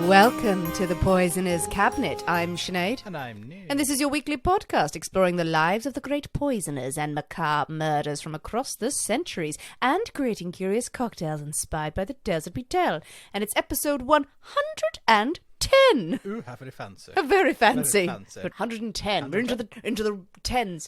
Welcome to the Poisoner's Cabinet. I'm Sinead. And I'm New. And this is your weekly podcast exploring the lives of the great poisoners and macabre murders from across the centuries and creating curious cocktails inspired by the tales that we tell. And it's episode 110. Ooh, how very fancy. Very fancy. Very fancy. But 110. We're into the tens.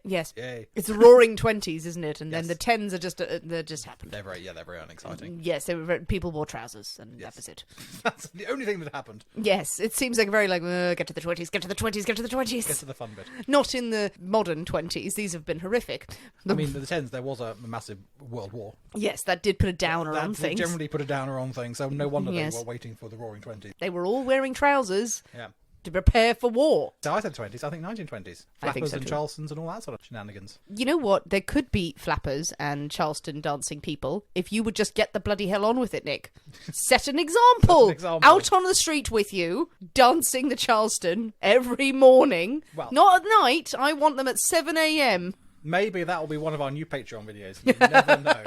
Yes. Yay. It's the roaring 20s, isn't it? And Yes. then the 10s are they're just happened. They're very unexciting. Yes, people wore trousers, and that was it. That's the only thing that happened. Yes, it seems like very get to the 20s, get to the 20s, get to the 20s. Get to the fun bit. Not in the modern 20s. These have been horrific. I mean, in the 10s, there was a massive world war. Yes, that did put a downer on That things. generally put a downer on things, so no wonder Yes. they were waiting for the roaring 20s. They were all wearing trousers Yeah. to prepare for war. So I said 20s, I think 1920s. I think Flappers so and too. Charlestons and all that sort of shenanigans. You know what? There could be flappers and Charleston dancing people if you would just get the bloody hell on with it, Nick. Set an example. Out on the street with you, dancing the Charleston every morning. Well- Not at night. I want them at 7 a.m. Maybe that will be one of our new Patreon videos. You never know.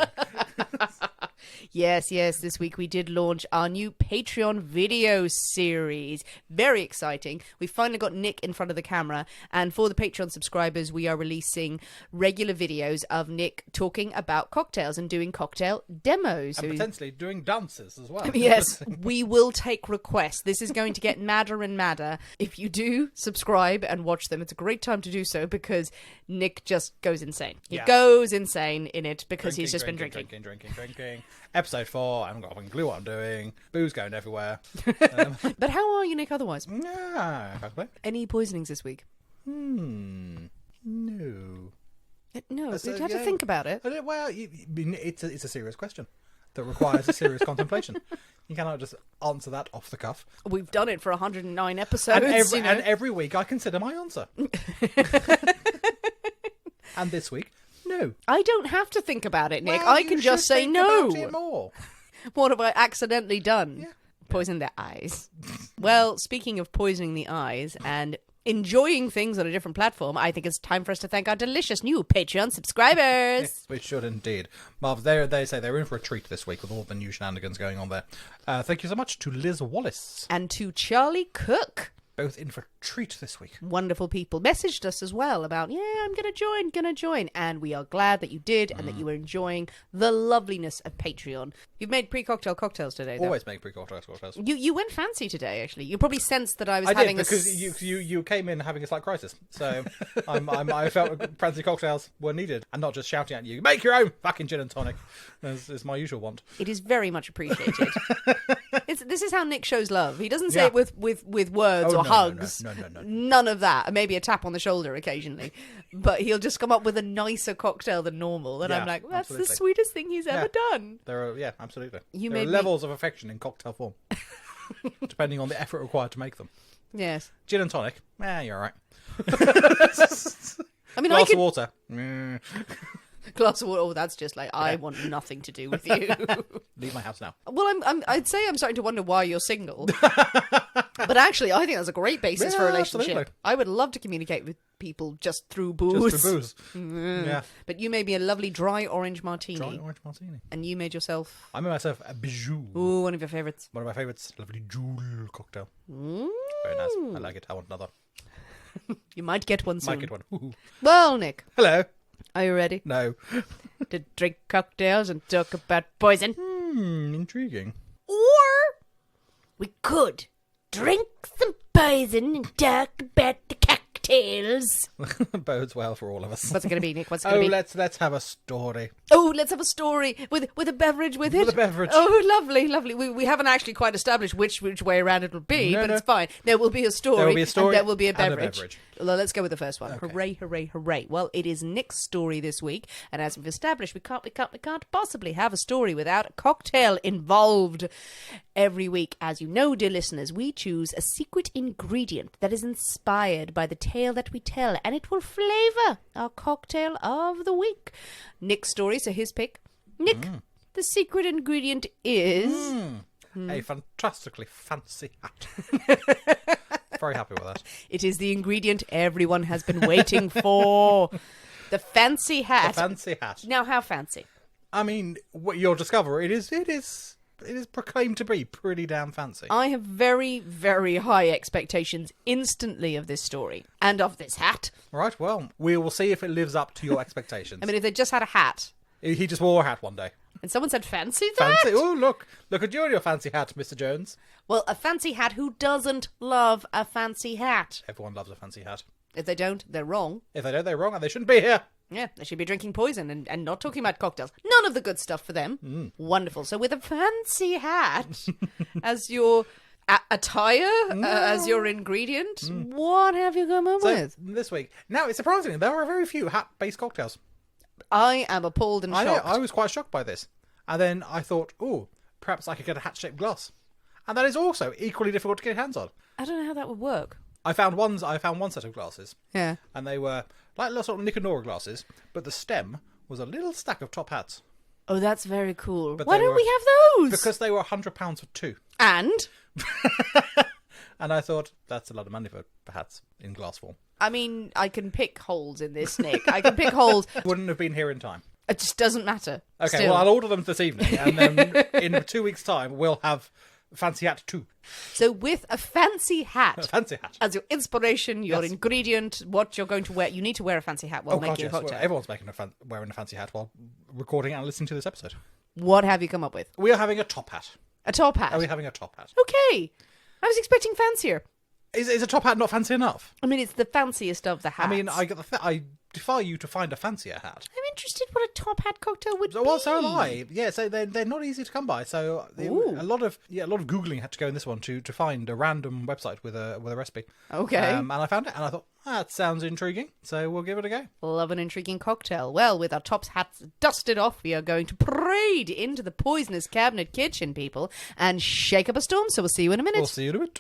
Yes, this week we did launch our new Patreon video series. Very exciting. We finally got Nick in front of the camera, and for the Patreon subscribers, we are releasing regular videos of Nick talking about cocktails and doing cocktail demos. And potentially doing dances as well. Yes, we will take requests. This is going to get madder and madder. If you do subscribe and watch them, it's a great time to do so because Nick just goes insane. He goes insane in it because he's just been drinking. Drinking. Episode 4, I haven't got a fucking clue what I'm doing. Booze going everywhere. But how are you, Nick, otherwise? Yeah, exactly. Any poisonings this week? No. No, That's you had to think about it. Well, it's a serious question that requires a serious contemplation. You cannot just answer that off the cuff. We've done it for 109 episodes. And every week I consider my answer. And this week, no. I don't have to think about it, Nick. Well, I you can just should say think no. about it more. What have I accidentally done? Yeah. Poison their eyes. Well, speaking of poisoning the eyes and enjoying things on a different platform, I think it's time for us to thank our delicious new Patreon subscribers. Yes, we should indeed. Marv, they say they're in for a treat this week with all the new shenanigans going on there. Thank you so much to Liz Wallace. And to Charlie Cook. Both in for a treat this week. Wonderful people messaged us as well about, I'm going to join. And we are glad that you did and that you were enjoying the loveliness of Patreon. You've made pre-cocktail cocktails today, though. Always make pre-cocktails. You went fancy today, actually. You probably sensed that I was I having did, because you came in having a slight crisis. So I felt fancy cocktails were needed. And not just shouting at you, make your own fucking gin and tonic, as is my usual want. It is very much appreciated. This is how Nick shows love. He doesn't say it with words or hugs. No. None of that. And maybe a tap on the shoulder occasionally. But he'll just come up with a nicer cocktail than normal. And I'm like, that's the sweetest thing he's ever done. Absolutely. You there are made levels of affection in cocktail form, depending on the effort required to make them. Yes. Gin and tonic, you're all right. I mean, Glass of water. Glass of water. Oh, that's just like, I want nothing to do with you. Leave my house now. Well, I'd say I'm starting to wonder why you're single. But actually, I think that's a great basis for a relationship. Absolutely. I would love to communicate with people just through booze. Just through booze. Yeah. But you made me a lovely dry orange martini. Dry orange martini. And you made yourself... I made myself a bijou. Ooh, one of your favourites. One of my favourites. Lovely jewel cocktail. Very nice. I like it. I want another. You might get one soon. Might get one. Ooh. Well, Nick. Hello. Are you ready? No. To drink cocktails and talk about poison? Intriguing. Or we could drink some poison and talk about the cocktails. Bodes well for all of us. What's it going to be, Nick? What's it going to be? Let's have a story. Oh, let's have a story with a beverage with it. With a beverage. Oh, lovely. We haven't actually quite established which way around it'll be, but it's fine. There will be a story. There will be a story. And there will be a and beverage. Well, let's go with the first one. Okay. Hooray, hooray, hooray. Well, it is Nick's story this week, and as we've established, we can't possibly have a story without a cocktail involved. Every week, as you know, dear listeners, we choose a secret ingredient that is inspired by the tale that we tell, and it will flavour our cocktail of the week. Nick's story, so his pick. Nick, the secret ingredient is... A fantastically fancy hat. Very happy with that. It is the ingredient everyone has been waiting for. The fancy hat. The fancy hat. Now, how fancy? I mean, what you'll discover, it is is proclaimed to be pretty damn fancy. I have very, very high expectations instantly of this story and of this hat. Right, well, we will see if it lives up to your expectations. I mean, if they just had a hat He just wore a hat one day. and someone said, fancy that? Fancy? Oh, look at you and your fancy hat, Mr. Jones. Well, a fancy hat, who doesn't love a fancy hat? Everyone loves a fancy hat. If they don't, they're wrong. If they don't, they're wrong and they shouldn't be here. Yeah, they should be drinking poison and not talking about cocktails. None of the good stuff for them. Wonderful. So with a fancy hat as your attire, as your ingredient, what have you come up with? This week. Now, it's surprising. There are very few hat-based cocktails. I am appalled and shocked. I was quite shocked by this. And then I thought, perhaps I could get a hat-shaped glass. And that is also equally difficult to get your hands on. I don't know how that would work. I found one set of glasses. Yeah. And they were like little sort of Nick and Nora glasses, but the stem was a little stack of top hats. Oh, that's very cool. But Why they don't were- we have those? Because they were £100 for two. And? And I thought, that's a lot of money for hats in glass form. I mean, I can pick holes in this, Nick. I can pick holes. Wouldn't have been here in time. It just doesn't matter. Okay, Still. well, I'll order them this evening, and then in 2 weeks' time, we'll have Fancy Hat 2. So with a fancy hat Fancy Hat. as your inspiration, your Yes. ingredient, what you're going to wear, you need to wear a fancy hat while making a Well, cocktail. everyone's wearing a fancy hat while recording and listening to this episode. What have you come up with? We are having a top hat. A top hat. Are we having a top hat? Okay. I was expecting fancier. Is a top hat not fancy enough? I mean, it's the fanciest of the hats. I mean, I defy you to find a fancier hat. I'm interested what a top hat cocktail would be. Well, so am I. Yeah, so they're not easy to come by. So Ooh. a lot of googling had to go in this one to find a random website with a recipe. Okay. And I found it, and I thought that sounds intriguing. So we'll give it a go. Love an intriguing cocktail. Well, with our tops hats dusted off, we are going to parade into the poisonous cabinet kitchen, people, and shake up a storm. So we'll see you in a minute. We'll see you in a bit.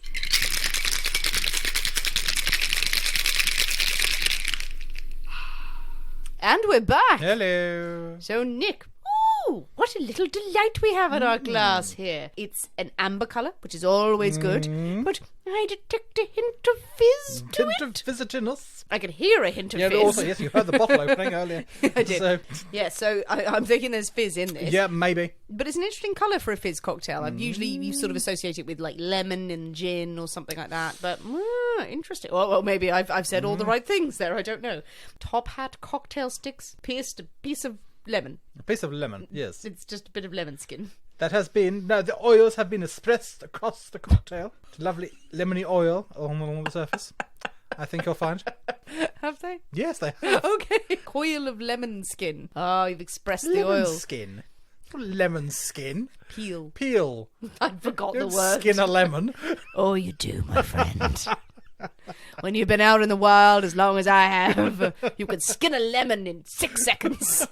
And we're back. Hello. So, Nick, ooh, what a little delight we have in our glass here. It's an amber colour, which is always good, but I detect a hint of fizz to Hint it. of visitiness. I could hear a hint of Yeah, fizz. but also, yes, you heard the bottle opening earlier. I did. So, Yeah, so I'm thinking there's fizz in this. yeah, maybe. But it's an interesting colour for a fizz cocktail. I've usually you sort of associate it with like lemon and gin or something like that. But interesting. Well, maybe I've said all the right things there. I don't know. Top hat cocktail sticks, pierced a piece of lemon. A piece of lemon, yes. It's just a bit of lemon skin. The oils have been espressed across the cocktail. Lovely lemony oil along the surface. I think you'll find. Have they? Yes, they have. Okay. Coil of lemon skin. Oh, you've expressed the Lemon oil. skin. Not lemon skin. Peel. Peel. I forgot You the don't word. skin a lemon. Oh, you do, my friend. When you've been out in the wild as long as I have, you can skin a lemon in 6 seconds.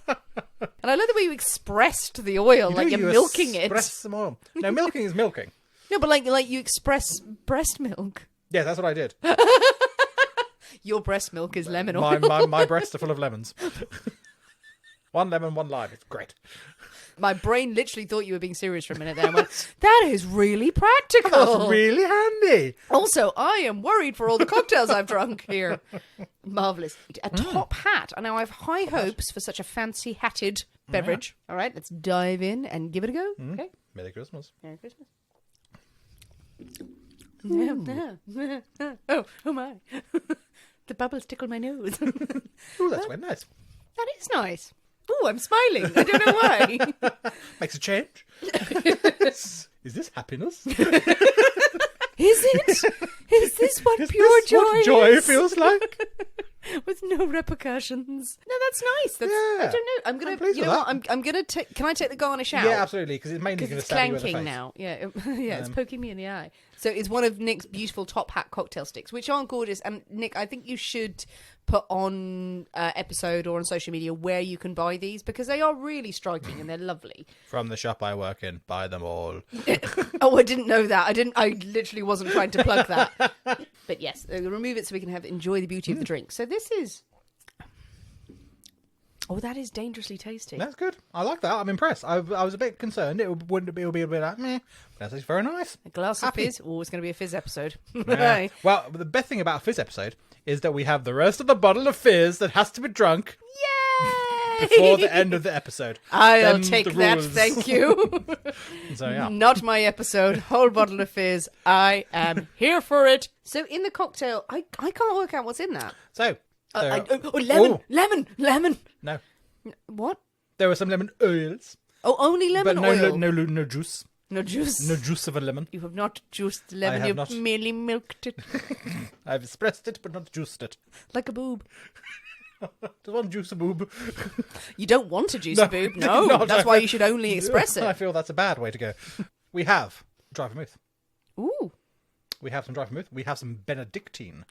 And I love the way you expressed the oil, like you're milking it. Express some oil. No, milking is milking. No, but like you express breast milk. Yeah, that's what I did. Your breast milk is lemon oil. My breasts are full of lemons. One lemon, one lime. It's great. My brain literally thought you were being serious for a minute there. I went, that is really practical. That's really handy. Also, I am worried for all the cocktails I've drunk here. Marvellous. A top hat. Now, I have high hopes for such a fancy hatted beverage. All right, let's dive in and give it a go. Okay. Merry Christmas. Merry Christmas. Oh my. The bubbles tickle my nose. Ooh, that's quite nice. That is nice. Oh, I'm smiling. I don't know why. Makes a change. Is this happiness? Is it? Is this what Is pure this joy what joy is? feels like? With no repercussions. No, that's nice. That's, Yeah. I don't know. I'm gonna. I'm pleased You with know that. what? I'm gonna take. Can I take the garnish out? Yeah, absolutely, because it's mainly Because going to it's stab you in the clanking face. now. Yeah, yeah, it's poking me in the eye. So it's one of Nick's beautiful top hat cocktail sticks, which aren't gorgeous. And Nick, I think you should put on episode or on social media where you can buy these because they are really striking and they're lovely. From the shop I work in, buy them all. Oh, I didn't know that. I literally wasn't trying to plug that. But yes, remove it so we can enjoy the beauty of the drink. So this is. Oh, that is dangerously tasty. That's good. I like that. I'm impressed. I was a bit concerned. It would be a bit like meh, but that's very nice. A glass Happy. of fizz. Oh, it's going to be a fizz episode. Yeah. Well, the best thing about a fizz episode is that we have the rest of the bottle of fizz that has to be drunk. Yay! before the end of the episode. I'll Them's take the that, rules. thank you. So yeah. Not my episode. Whole bottle of fizz. I am here for it. So in the cocktail, I can't work out what's in that. So Lemon. no, What? there were some lemon oils, Oh, only lemon but oil. no juice. No juice. No juice of a lemon. You have not juiced the lemon. have You've not. merely milked it I've espressed it, but not juiced it. like a boob. Does one juice a boob? You don't want to juice No, a boob. No, no, that's no. why you should only express I it. feel that's a bad way to go. We have dry vermouth. Ooh, We have some dry vermouth. We have some Benedictine,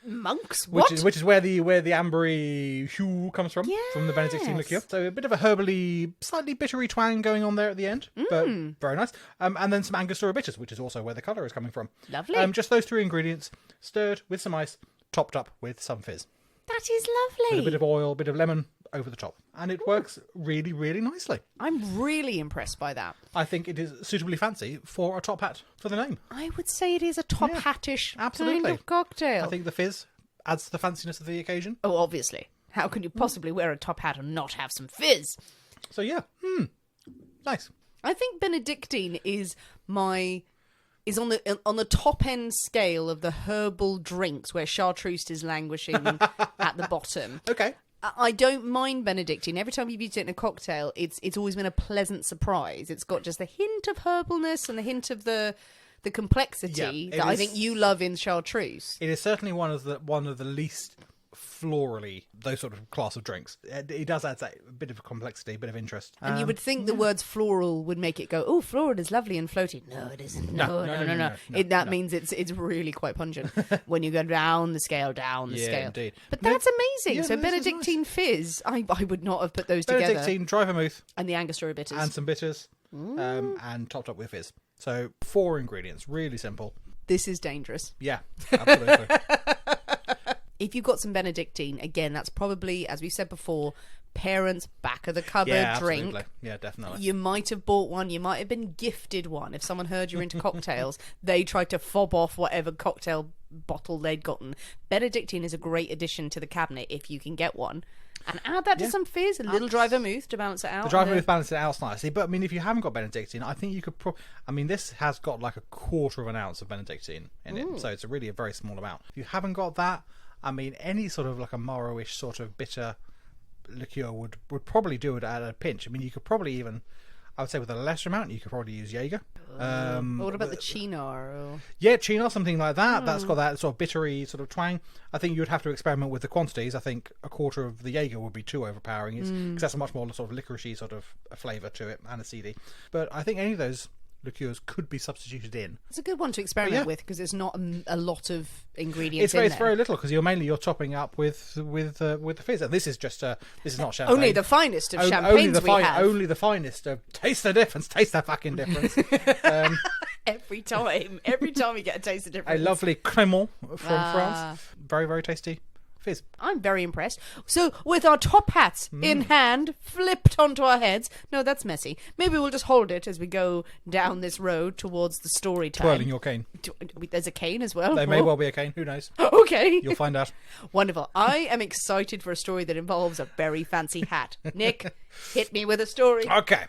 monks. What? which is where the ambery hue comes from the Benedictine Yes. liqueur. So a bit of a herbally, slightly bittery twang going on there at the end, but very nice. And then some Angostura bitters, which is also where the colour is coming from. Lovely. Just those three ingredients, stirred with some ice, topped up with some fizz. That is With a lovely. bit of oil, a bit of lemon over the top. And it works really, really nicely. I'm really impressed by that. I think it is suitably fancy for a top hat for the name. I would say it is a top Yeah, hattish absolutely. kind of cocktail. I think the fizz adds to the fanciness of the occasion. Oh, obviously. How can you possibly wear a top hat and not have some fizz? So yeah, nice. I think Benedictine is on the top end scale of the herbal drinks where chartreuse is languishing at the bottom. Okay. I don't mind Benedictine. Every time you've used it in a cocktail, it's always been a pleasant surprise. It's got just a hint of herbalness and a hint of the complexity Yeah, that I think you love in chartreuse. It is certainly one of the least florally those sort of class of drinks. It does add that bit of complexity, a bit of interest. And you would think the words floral would make it go, oh, floral is lovely and floaty. No, it isn't. No. That means it's really quite pungent when you go down the scale, Yeah, indeed. But that's amazing. Yeah, So no, this is Benedictine fizz, I would not have put those together. Benedictine, dry vermouth, And the Angostura bitters. and some bitters, and topped up with fizz. So 4 ingredients, really simple. This is dangerous. Yeah, absolutely. If you've got some Benedictine, again, that's probably, as we said before, parents' back of the cupboard Yeah, drink. absolutely. Yeah, definitely. You might have bought one. You might have been gifted one. If someone heard you're into cocktails, they tried to fob off whatever cocktail bottle they'd gotten. Benedictine is a great addition to the cabinet if you can get one. And add that to some fizz, a little dry vermouth to balance it out. The dry vermouth balances it out nicely, but I mean, if you haven't got Benedictine, I think you could. This has got like a quarter of an ounce of Benedictine in it, so it's really a very small amount. If you haven't got that, I mean, any sort of like a Morrowish sort of bitter liqueur would probably do it at a pinch. I mean, you could probably even, I would say, with a lesser amount, you could probably use Jaeger. What about the Chinar? Or... Yeah, Chinar, something like that. That's got that sort of bittery sort of twang. I think you'd have to experiment with the quantities. I think a quarter of the Jaeger would be too overpowering because that's a much more sort of licoricey sort of a flavour to it and a seedy. But I think any of those liqueurs could be substituted in. It's a good one to experiment with because it's not a lot of ingredients It's very little because you're topping up with the fizz. And this is just this is not champagne. Only the finest of champagnes we have. Only the finest. Taste the difference. Taste that fucking difference. Every time we get a taste of difference. A lovely Crémant from France. Very, very tasty fizz. I'm very impressed. So, with our top hats in hand, flipped onto our heads. No, that's messy. Maybe we'll just hold it as we go down this road towards the story time. Twirling your cane. There's a cane as well. There may well be a cane. Who knows? Okay. You'll find out. Wonderful. I am excited for a story that involves a very fancy hat. Nick, hit me with a story. Okay.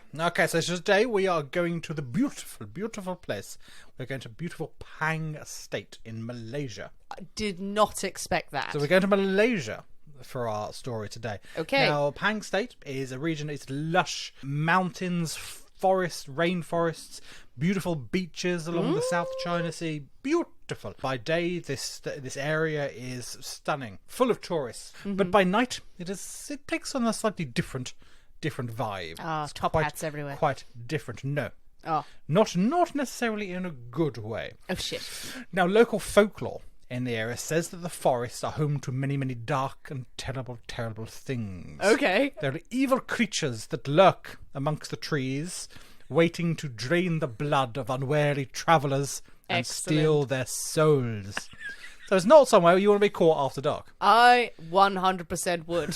So today we are going to the beautiful, beautiful place. We're going to beautiful Pang Estate in Malaysia. I did not expect that. So we're going to Malaysia for our story today. Okay. Now, Pang State is a region, it's lush mountains, forests, rainforests, beautiful beaches along the South China Sea. Beautiful. By day, this area is stunning, full of tourists. But by night, it takes on a slightly different vibe. Ah, top hats everywhere. Quite different. No. Oh. Not necessarily in a good way. Oh, shit. Now, local folklore in the area says that the forests are home to many, many dark and terrible, terrible things. Okay. There are evil creatures that lurk amongst the trees, waiting to drain the blood of unwary travellers and steal their souls. So it's not somewhere you want to be caught after dark. I 100% would.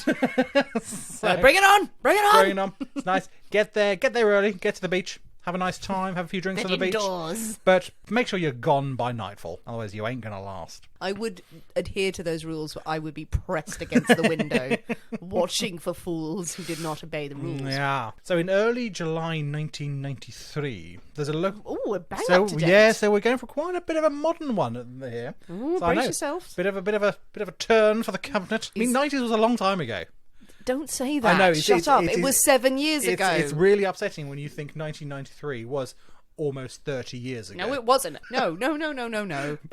So bring it on! Bring it on! Bring it on. It's nice. Get there early. Get to the beach. have a nice time, have a few drinks on the beach. Indoors. But make sure you're gone by nightfall, otherwise you ain't going to last. I would adhere to those rules, but I would be pressed against the window, watching for fools who did not obey the rules. Yeah. So in early July 1993, there's a local... Oh, we're bang up to date. Yeah, so we're going for quite a bit of a modern one here. Ooh, so brace yourself. Bit of a turn for the cabinet. I mean, 90s was a long time ago. Don't say that. I know. Shut up. It was 7 years ago. It's really upsetting when you think 1993 was almost 30 years ago. No, it wasn't. No.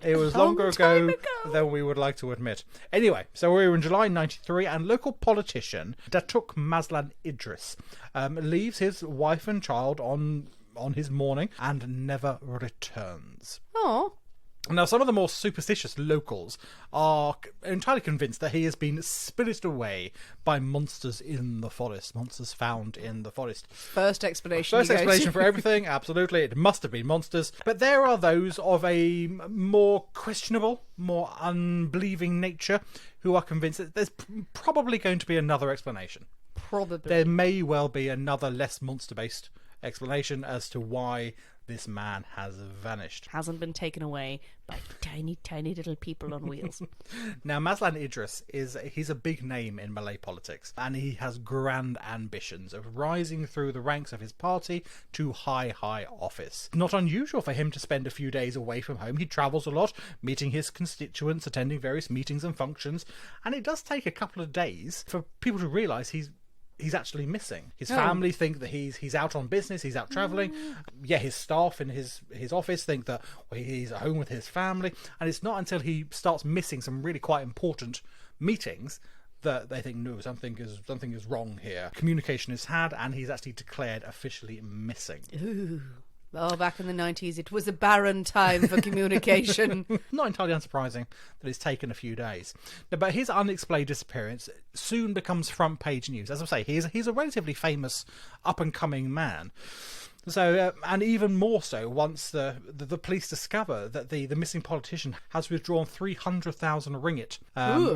It was longer ago than we would like to admit. Anyway, so we were in July 93, and local politician Datuk Mazlan Idris leaves his wife and child on his mourning and never returns. Oh. Now, some of the more superstitious locals are entirely convinced that he has been spirited away by monsters in the forest, monsters found in the forest. First explanation For everything, absolutely. It must have been monsters. But there are those of a more questionable, more unbelieving nature who are convinced that there's probably going to be another explanation. Probably. There may well be another less monster-based explanation as to why this man has vanished. Hasn't been taken away by tiny, tiny little people on wheels. Now, Mazlan Idris he's a big name in Malay politics, and he has grand ambitions of rising through the ranks of his party to high office. Not unusual for him to spend a few days away from home. He travels a lot, meeting his constituents, attending various meetings and functions, and it does take a couple of days for people to realise he's actually missing. His family think that he's out on business, he's out travelling. Yeah, his staff in his office think that he's at home with his family. And it's not until he starts missing some really quite important meetings that they think, no, something is wrong here. Communication is had, and he's actually declared officially missing. Ooh. Oh, back in the 90s, it was a barren time for communication. Not entirely unsurprising that it's taken a few days. But his unexplained disappearance soon becomes front page news. As I say, he's a relatively famous up-and-coming man. So, and even more so once the police discover that the missing politician has withdrawn 300,000 ringgit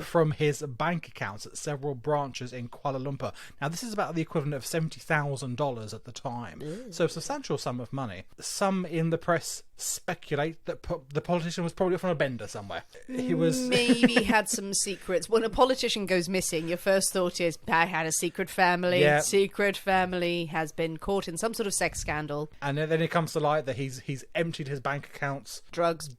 from his bank accounts at several branches in Kuala Lumpur. Now, this is about the equivalent of $70,000 at the time. So, a substantial sum of money. Some in the press speculate that the politician was probably off on a bender somewhere. He was maybe had some secrets. When a politician goes missing, your first thought is, I had a secret family. Yeah. Secret family has been caught in some sort of sex scandal. And then it comes to light that he's emptied his bank accounts. Drugs,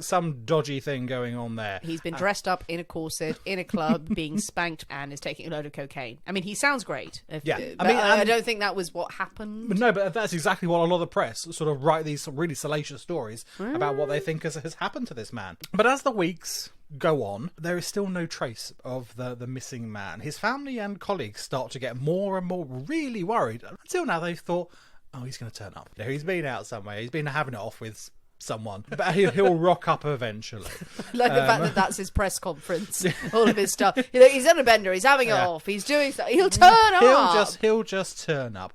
some dodgy thing going on there. He's been dressed up in a corset, in a club, being spanked, and is taking a load of cocaine. I mean, he sounds great. I don't think that was what happened. No, but that's exactly what a lot of the press sort of write these really salacious stories about what they think has happened to this man. But as the weeks go on, there is still no trace of the missing man. His family and colleagues start to get more and more really worried. Until now, they've thought, oh, he's going to turn up. He's been out somewhere. He's been having it off with someone, but he'll rock up eventually. Like the fact that that's his press conference, all of his stuff. He's on a bender, he's having it off, he's doing stuff. He'll turn up. He'll just turn up.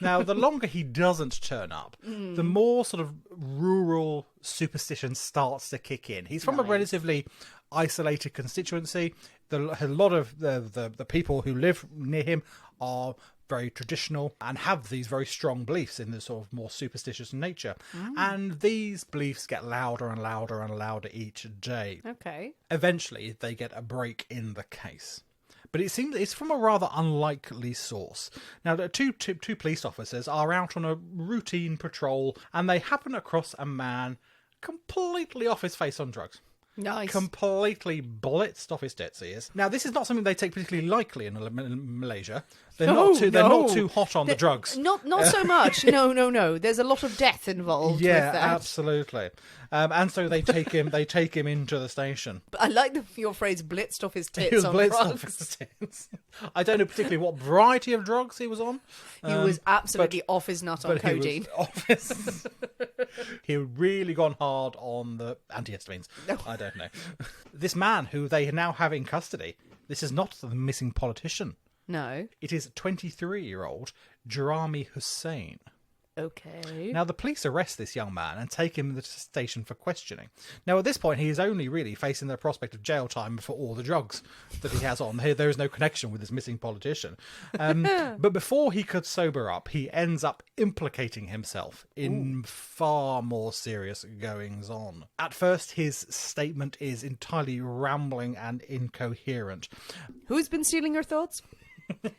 Now, the longer he doesn't turn up, the more sort of rural superstition starts to kick in. He's from a relatively isolated constituency. A lot of the people who live near him are very traditional and have these very strong beliefs in this sort of more superstitious nature. And these beliefs get louder and louder and louder each day. Okay. Eventually, they get a break in the case. But it seems it's from a rather unlikely source. Now, the two police officers are out on a routine patrol, and they happen across a man completely off his face on drugs. Nice. Completely blitzed off his tits he is. Now, this is not something they take particularly lightly in Malaysia. They're not too hot on the drugs. Not so much. No. There's a lot of death involved with that. Yeah, absolutely. And so they take him into the station. But I like your phrase blitzed off his tits. He was on blitzed drugs. off his tits. I don't know particularly what variety of drugs he was on. He was absolutely off his nut on codeine. He had really gone hard on the antihistamines. No. I don't know. This man who they now have in custody, this is not the missing politician. No. It is 23-year-old Jarami Hussain. Okay. Now, the police arrest this young man and take him to the station for questioning. Now, at this point, he is only really facing the prospect of jail time for all the drugs that he has on. Here, there is no connection with this missing politician. But before he could sober up, he ends up implicating himself in far more serious goings-on. At first, his statement is entirely rambling and incoherent. Who's been stealing your thoughts?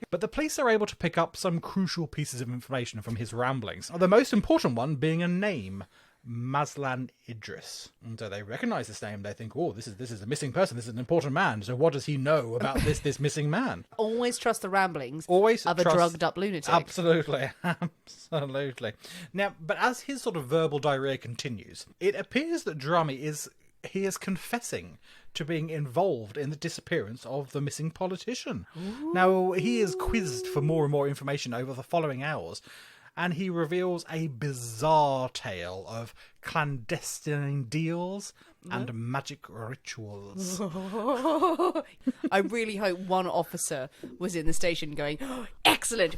But the police are able to pick up some crucial pieces of information from his ramblings. The most important one being a name, Maslan Idris. And so they recognise this name. They think, oh, this is a missing person. This is an important man. So what does he know about this missing man? Always trust the ramblings Always of a drugged up lunatic. Absolutely. Absolutely. Now, but as his sort of verbal diarrhea continues, it appears that Drummy is confessing to being involved in the disappearance of the missing politician. Ooh. Now, he is quizzed for more and more information over the following hours, and he reveals a bizarre tale of clandestine deals and magic rituals. I really hope one officer was in the station going, oh, excellent,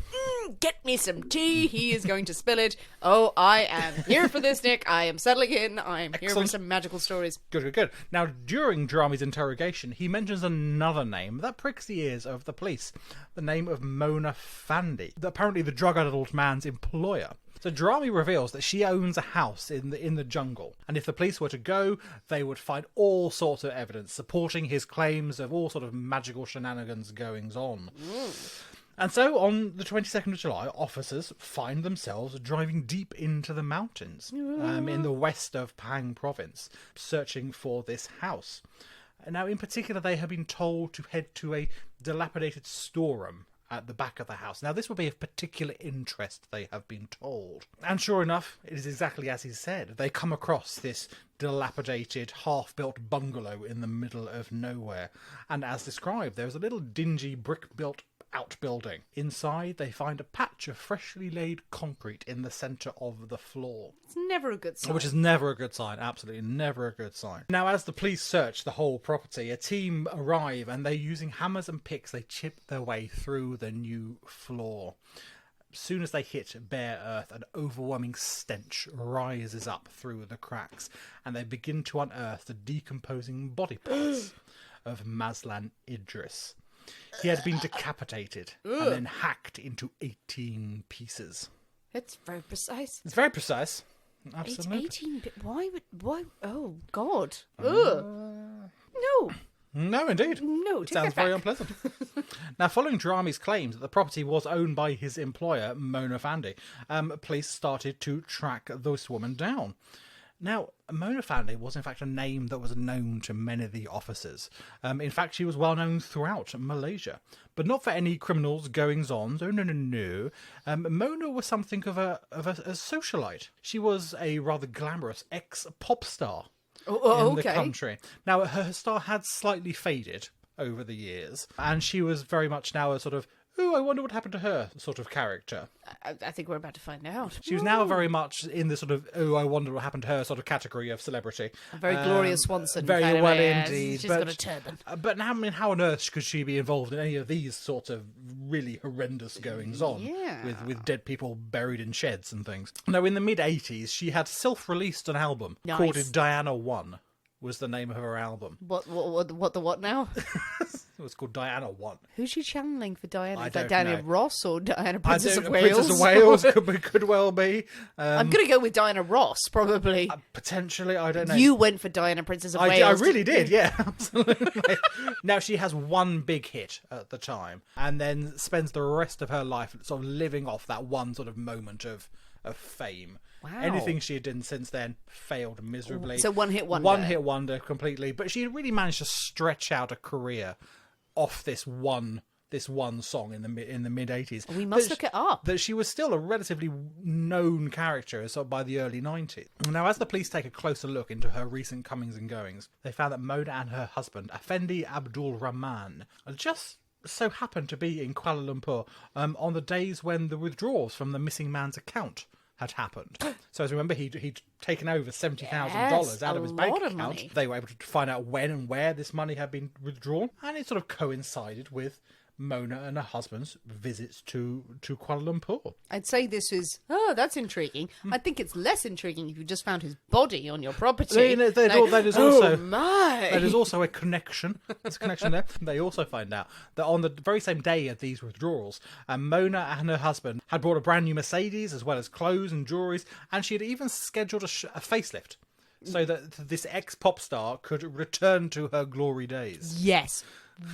get me some tea, he is going to spill it. Oh, I am here for this, Nick, I am settling in, I am here for some magical stories. Good. Now, during Drami's interrogation, he mentions another name that pricks the ears of the police, the name of Mona Fandey, apparently the drug-addled man's employer. So Drami reveals that she owns a house in the jungle, and if the police were to go, they would find all sorts of evidence supporting his claims of all sort of magical shenanigans goings on. And so on the 22nd of July, officers find themselves driving deep into the mountains in the west of Pang province, searching for this house. Now, in particular, they have been told to head to a dilapidated storeroom at the back of the house. Now, this will be of particular interest, they have been told. And sure enough, it is exactly as he said. They come across this dilapidated, half-built bungalow in the middle of nowhere. And as described, there's a little dingy brick-built outbuilding. Inside, they find a patch of freshly laid concrete in the centre of the floor. It's never a good sign. Which is never a good sign, absolutely never a good sign. Now, as the police search the whole property, a team arrive and they're using hammers and picks. They chip their way through the new floor. As soon as they hit bare earth, an overwhelming stench rises up through the cracks, and they begin to unearth the decomposing body parts of Maslan Idris. He had been decapitated and then hacked into 18 pieces. It's very precise. It's very precise. Absolutely. 18. Why? Oh, God. No. No, indeed. No, it sounds very unpleasant. Now, following Drami's claims that the property was owned by his employer, Mona Fandey, police started to track this woman down. Now, Mona Fandey was in fact a name that was known to many of the officers. In fact, she was well known throughout Malaysia, but not for any criminals goings-on. Oh, no. Mona was something of a socialite. She was a rather glamorous ex-pop star in the country. Now, her star had slightly faded over the years, and she was very much now a sort of, oh, I wonder what happened to her sort of character. I think we're about to find out. She was now very much in the sort of, oh, I wonder what happened to her sort of category of celebrity. A very Gloria Swanson. Very kind well of indeed. She's got a turban. But now, I mean, how on earth could she be involved in any of these sorts of really horrendous goings-on? Yeah. With dead people buried in sheds and things. Now, in the mid-80s, she had self-released an album called Diana 1. Was the name of her album. What now? It was called Diana 1. Who's she channeling for Diana? Is I that Diana know. Ross or Diana Princess of Wales? Princess of Wales could well be. I'm going to go with Diana Ross, probably. Potentially, I don't know. You went for Diana Princess of Wales. I really did, yeah, absolutely. Now, she has one big hit at the time, and then spends the rest of her life sort of living off that one sort of moment of fame. Wow. Anything she had done since then failed miserably. So one-hit wonder. One-hit wonder completely. But she had really managed to stretch out a career off this one song in the mid-80s. We must look it up. That she was still a relatively known character by the early 90s. Now, as the police take a closer look into her recent comings and goings, they found that Mona and her husband, Effendi Abdul Rahman, just so happened to be in Kuala Lumpur on the days when the withdrawals from the missing man's account had happened. So as you remember, he'd taken over $70,000 out of his bank account. Money. They were able to find out when and where this money had been withdrawn, and it sort of coincided with Mona and her husband's visits to Kuala Lumpur. I'd say this is, that's intriguing. I think it's less intriguing if you just found his body on your property. That is also a connection. There's a connection there. They also find out that on the very same day of these withdrawals, Mona and her husband had brought a brand new Mercedes, as well as clothes and jewelries, and she had even scheduled a facelift so that this ex-pop star could return to her glory days. Yes.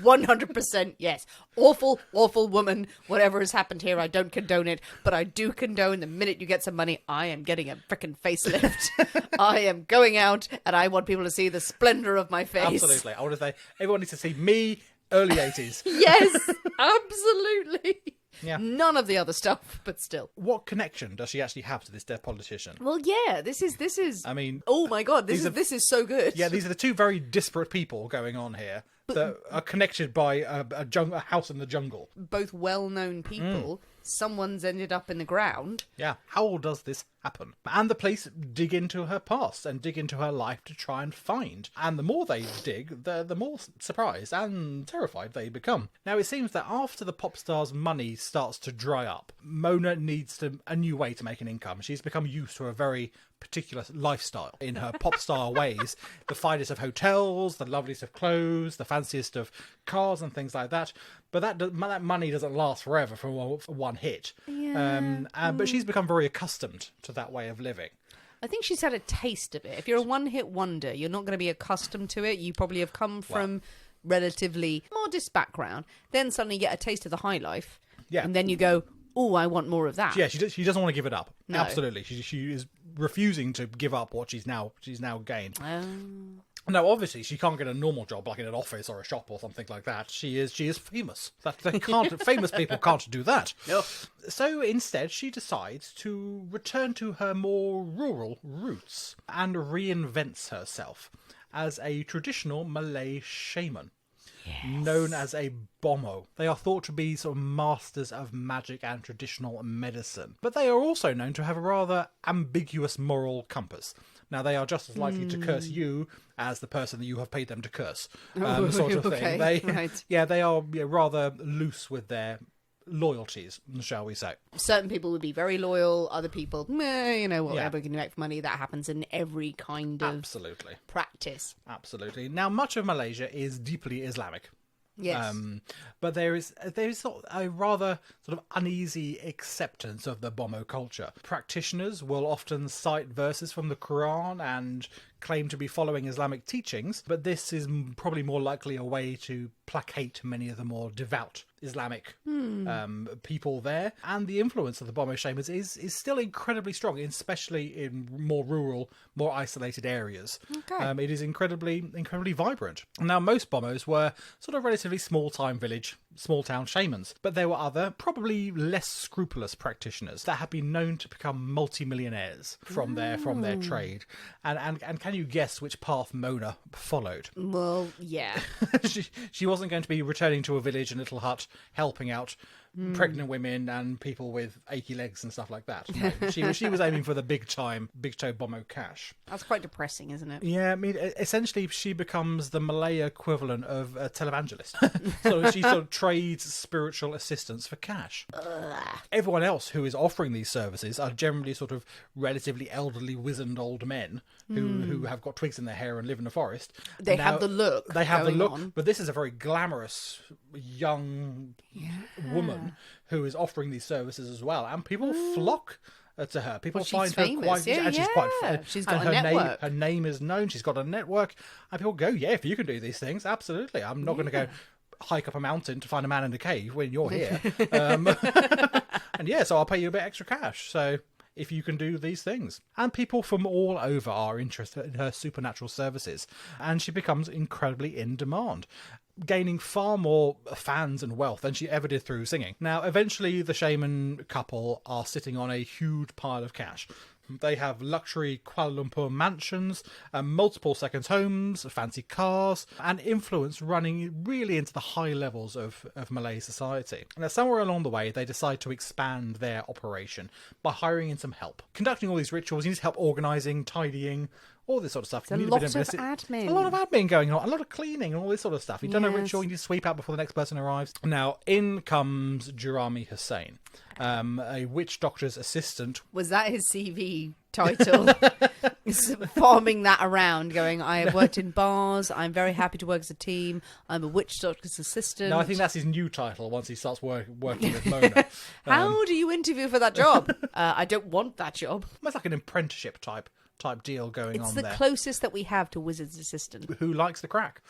100% yes. Awful, awful woman. Whatever has happened here, I don't condone it, but I do condone the minute you get some money, I am getting a frickin' facelift. I am going out and I want people to see the splendor of my face. Absolutely. I want to say, everyone needs to see me, early 80s. Yes, absolutely. Yeah. None of the other stuff, but still. What connection does she actually have to this dead politician? Well, yeah, this is. I mean, oh my god, this is so good. Yeah, these are the two very disparate people going on here that are connected by a house in the jungle. Both well-known people. Someone's ended up in the ground. Yeah, how does this happen? And the police dig into her past and dig into her life to try and find. And the more they dig, the more surprised and terrified they become. Now, it seems that after the pop star's money starts to dry up, Mona needs a new way to make an income. She's become used to a very particular lifestyle in her pop star ways. The finest of hotels, the loveliest of clothes, the fanciest of cars and things like that. But that money doesn't last forever for one hit. Yeah. But she's become very accustomed to that way of living. I think she's had a taste of it. If you're a one-hit wonder, you're not going to be accustomed to it. You probably have come from relatively modest background. Then suddenly you get a taste of the high life. Yeah. And then you go, oh, I want more of that. Yeah, she doesn't want to give it up. No. Absolutely. She is refusing to give up what she's now gained. Now, obviously, she can't get a normal job like in an office or a shop or something like that. She is famous. Famous people can't do that. No. So instead, she decides to return to her more rural roots and reinvents herself as a traditional Malay shaman. Yes. Known as a bomo. They are thought to be sort of masters of magic and traditional medicine. But they are also known to have a rather ambiguous moral compass. Now, they are just as likely to curse you as the person that you have paid them to curse, sort of thing. They are rather loose with their loyalties, shall we say. Certain people would be very loyal, other people, whatever can you make for money. That happens in every kind of practice. Absolutely. Now, much of Malaysia is deeply Islamic. Yes. But there is a rather sort of uneasy acceptance of the Bomo culture. Practitioners will often cite verses from the Quran and claim to be following Islamic teachings, but this is probably more likely a way to placate many of the more devout Islamic people there. And the influence of the Bomo shamans is still incredibly strong, especially in more rural, more isolated areas. Okay. It is incredibly vibrant. Now, most Bomos were sort of relatively small-town shamans, but there were other, probably less scrupulous practitioners that have been known to become multi-millionaires from their trade. And can you guess which path Mona followed? Well, yeah. She wasn't going to be returning to a village and little hut, helping out pregnant women and people with achy legs and stuff like that. No, she was aiming for the big toe Bomo cash. That's quite depressing, isn't it? Yeah, I mean, essentially she becomes the Malay equivalent of a televangelist. So she sort of trades spiritual assistance for cash. Everyone else who is offering these services are generally sort of relatively elderly, wizened old men who have got twigs in their hair and live in the forest. They have the look. They have the look, but this is a very glamorous young woman who is offering these services as well, and people flock to her. People find her quite, and she's quite. She's got a network. Her name is known. She's got a network, and people go, "Yeah, if you can do these things, absolutely. I'm not going to go hike up a mountain to find a man in a cave when you're here." And so I'll pay you a bit extra cash. So if you can do these things. And people from all over are interested in her supernatural services, and she becomes incredibly in demand, gaining far more fans and wealth than she ever did through singing. Now, eventually the shaman couple are sitting on a huge pile of cash. They have luxury Kuala Lumpur mansions, multiple second homes, fancy cars, and influence running really into the high levels of Malay society. Now, somewhere along the way, they decide to expand their operation by hiring in some help. Conducting all these rituals, you need help organising, tidying, all this sort of stuff. It's a lot of admin. A lot of admin going on, a lot of cleaning and all this sort of stuff. You've done a Yes. ritual, you need to sweep out before the next person arrives. Now, in comes Jurami Hussain, a witch doctor's assistant. Was that his CV title? He's farming that around, going, I have worked in bars, I'm very happy to work as a team, I'm a witch doctor's assistant. No, I think that's his new title once he starts working with Mona. How do you interview for that job? I don't want that job. Almost like an apprenticeship type deal going It's on the there. closest that we have to wizard's assistant. Who likes the crack?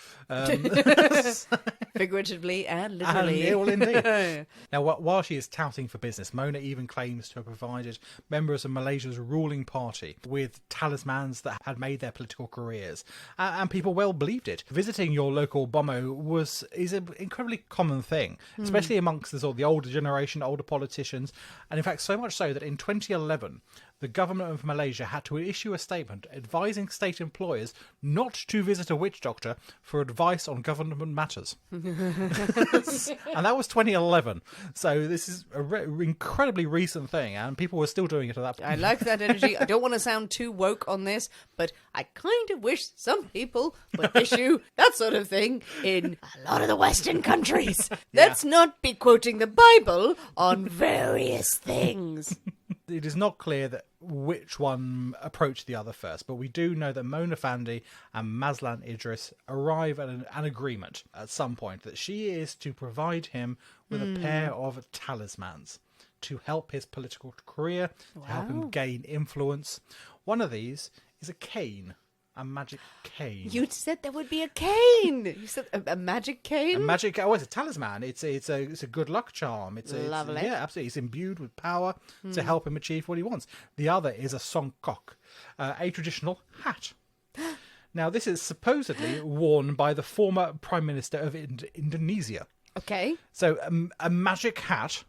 Figuratively and literally. Well, indeed. Now, while she is touting for business, Mona even claims to have provided members of Malaysia's ruling party with talismans that had made their political careers, and people well believed it. Visiting your local bomo is an incredibly common thing, especially amongst the older generation, older politicians, and in fact, so much so that in 2011. The government of Malaysia had to issue a statement advising state employers not to visit a witch doctor for advice on government matters. And that was 2011. So this is an incredibly recent thing, and people were still doing it at that point. I like that energy. I don't want to sound too woke on this, but I kind of wish some people would issue that sort of thing in a lot of the Western countries. Let's not be quoting the Bible on various things. It is not clear that which one approached the other first, but we do know that Mona Fandey and Mazlan Idris arrive at an agreement at some point that she is to provide him with a pair of talismans to help his political career, to help him gain influence. One of these is a cane. A magic cane. You said there would be a cane. You said a magic cane? A magic... Oh, it's a talisman. It's a good luck charm. Lovely. Yeah, absolutely. It's imbued with power to help him achieve what he wants. The other is a songkok, a traditional hat. Now, this is supposedly worn by the former Prime Minister of Indonesia. Okay. So, a magic hat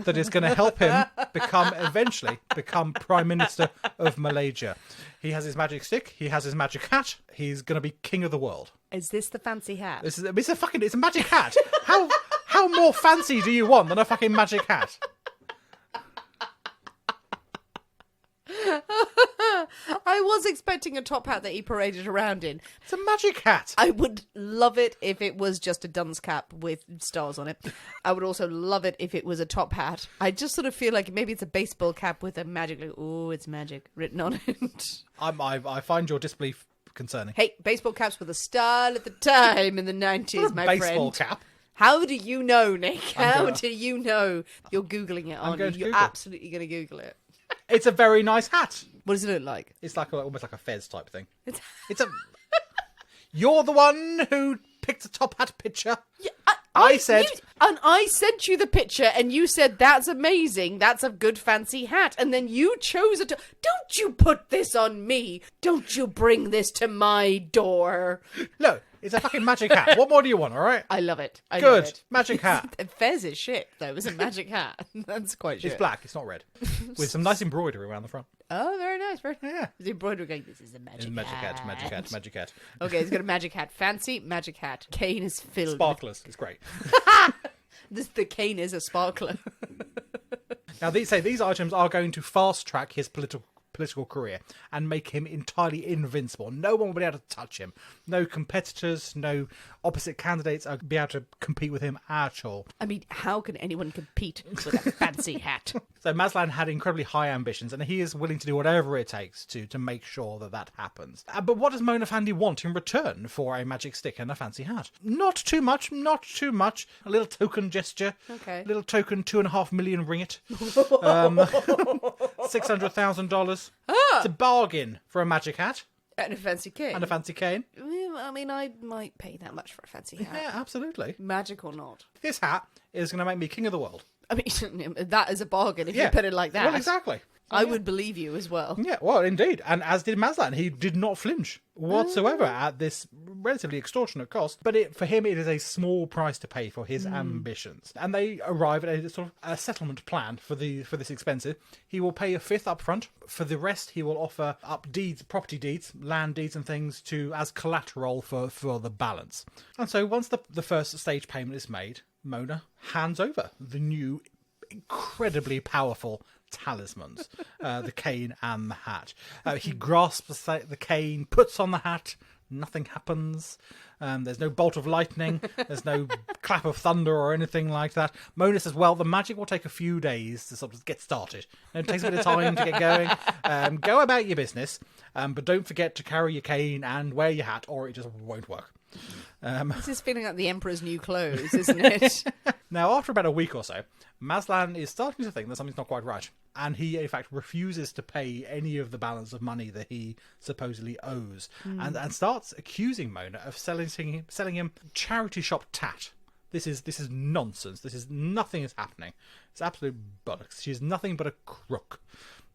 that is going to help him eventually become Prime Minister of Malaysia. He has his magic stick. He has his magic hat. He's going to be king of the world. Is this the fancy hat? It's a magic hat. How more fancy do you want than a fucking magic hat? I was expecting a top hat that he paraded around in. It's a magic hat. I would love it if it was just a dunce cap with stars on it. I would also love it if it was a top hat. I just sort of feel like maybe it's a baseball cap with a magic, like, oh, it's magic written on it. I find your disbelief concerning. Hey, baseball caps were the style at the time in the 90s, my baseball friend. cap. How do you know, Nick? How do you know? You're Googling it, aren't you? going to You're Google. absolutely going to Google it. It's a very nice hat. What does it look like? It's like almost like a fez type thing. It's a. You're the one who picked a top hat picture. Yeah, I said... and I sent you the picture, and you said, that's amazing, that's a good fancy hat. And then you chose it. Don't you put this on me. Don't you bring this to my door. Look, it's a fucking magic hat. What more do you want, all right? I love it. I Good. love it. Magic hat. Fez is shit, though. It's a magic hat. That's quite shit. It's black, it's not red. With some nice embroidery around the front. Oh, very nice. Very Yeah. The embroidery going, this is a magic hat. Magic hat. Okay, it's got a magic hat. Fancy magic hat. Cane is filled Sparklers. It's great. The cane is a sparkler. Now, these items are going to fast track his political career and make him entirely invincible. No one will be able to touch him. No competitors, no opposite candidates will be able to compete with him at all. I mean, how can anyone compete with a fancy hat? So Mazlan had incredibly high ambitions, and he is willing to do whatever it takes to make sure that happens. But what does Mona Fandey want in return for a magic stick and a fancy hat? Not too much. A little token gesture. Okay. A little token 2.5 million ringgit. $600,000. It's a bargain for a magic hat. And a fancy cane. And a fancy cane. I mean, I might pay that much for a fancy hat. Yeah, absolutely. Magic or not. This hat is going to make me king of the world. I mean, that is a bargain if you put it like that. Well, exactly. I would believe you as well. Yeah, well, indeed. And as did Mazlan. He did not flinch whatsoever at this relatively extortionate cost. But for him, it is a small price to pay for his ambitions. And they arrive at a sort of a settlement plan for this expensive. He will pay a fifth up front. For the rest, he will offer up property deeds, land deeds and things as collateral for the balance. And so once the first stage payment is made, Mona hands over the new, incredibly powerful talismans, the cane and the hat. He grasps the cane, puts on the hat, nothing happens. There's no bolt of lightning, there's no clap of thunder or anything like that. Mona says, well, the magic will take a few days to sort of get started. It takes a bit of time to get going. Go about your business, but don't forget to carry your cane and wear your hat, or it just won't work. This is feeling like the Emperor's new clothes, isn't it? Now, after about a week or so, Maslan is starting to think that something's not quite right. And he, in fact, refuses to pay any of the balance of money that he supposedly owes. And starts accusing Mona of selling him charity shop tat. This is nonsense. Nothing is happening. It's absolute bollocks. She's nothing but a crook.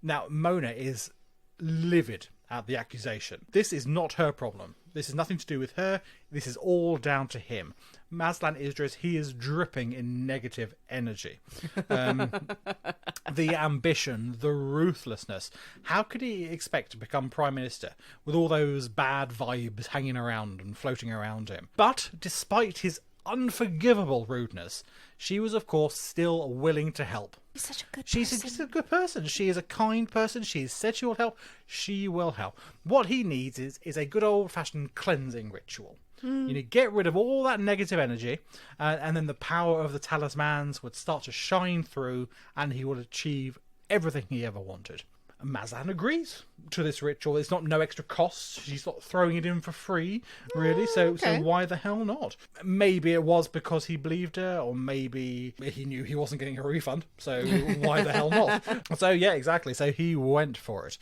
Now, Mona is livid at the accusation. This is not her problem. This is nothing to do with her. This is all down to him. Maslan Idris, he is dripping in negative energy. The ambition, the ruthlessness. How could he expect to become Prime Minister with all those bad vibes hanging around and floating around him? But despite his unforgivable rudeness, she was, of course, still willing to help. She's such a good She's person. a good person. She is a kind person. She's said she will help. She will help. What he needs is a good old-fashioned cleansing ritual. You need to get rid of all that negative energy, and then the power of the talismans would start to shine through, and he would achieve everything he ever wanted. Maslan agrees to this ritual. It's not no extra cost. She's not throwing it in for free, really. So why the hell not? Maybe it was because he believed her, or maybe he knew he wasn't getting a refund. So why the hell not? So yeah, exactly. So he went for it.